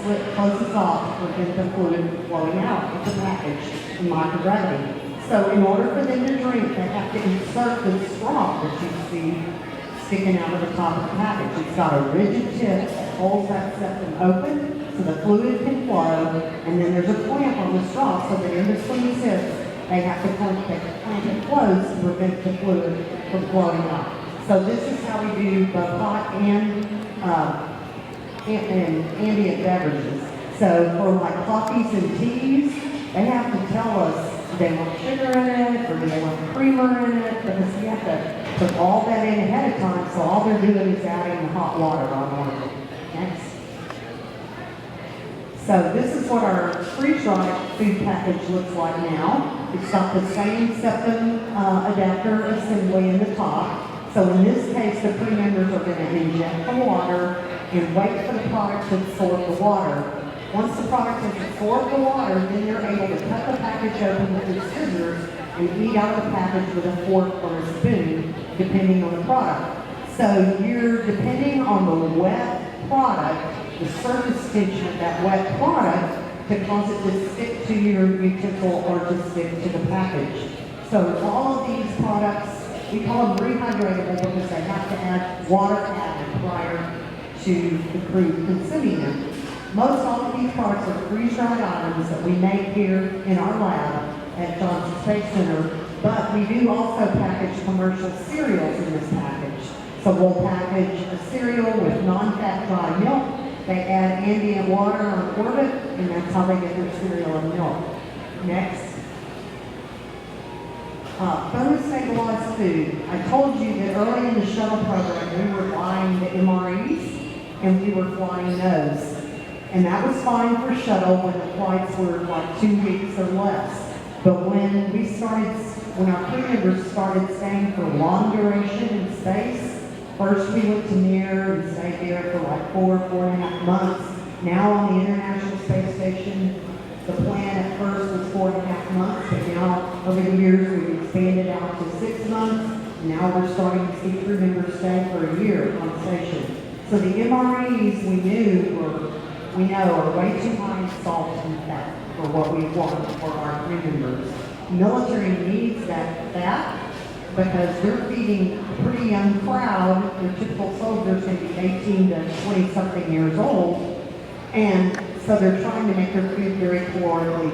slit closes off to prevent the fluid flowing out of the package in microgravity. So in order for them to drink, they have to insert the straw that you see sticking out of the top of the package. It's got a rigid tip that holds that septum open so the fluid can flow, and then there's a clamp on the straw so that in between tips, they have to clamp it closed to prevent the fluid from flowing out. So this is how we do both hot and ambient beverages. So for like coffees and teas, they have to tell us do they want sugar in it or do they want creamer in it, because you have to put all that in ahead of time, so all they're doing is adding the hot water on one. Next. So this is what our freeze-dried food package looks like now. It's got the same septum adapter assembly in the top. So in this case, the crew members are going to inject the water and wait for the product to absorb the water. Once the product has absorbed the water, then they're able to cut the package open with their scissors and eat out of the package with a fork or a spoon, depending on the product. So you're depending on the wet product, the surface tension of that wet product, to cause it to stick to your utensil or to stick to the package. So all of these products, we call them rehydratable because they have to add water added prior to the crew consuming them. Most all of these products are freeze-dried items that we make here in our lab at Johnson Space Center, but we do also package commercial cereals in this package. So we'll package a cereal with non-fat dry milk. They add ambient water on orbit, and that's how they get their cereal and milk. Next. Thermostabilized food. I told you that early in the shuttle program we were flying the MREs and we were flying those. And that was fine for shuttle when the flights were like 2 weeks or less. But when our crew members started staying for long duration in space, first we went to Mir and stayed there for like 4.5 months. Now on the International Space Station, the plan at first was 4.5 months, but now over the years we've expanded out to 6 months. Now we're starting to see crew members stay for a year on station. So the MREs we know are way too high in salt and fat for what we want for our crew members. Military needs that fat because they're feeding a pretty young crowd. Their typical soldiers can be 18 to 20 something years old, and so they're trying to make their food very calorically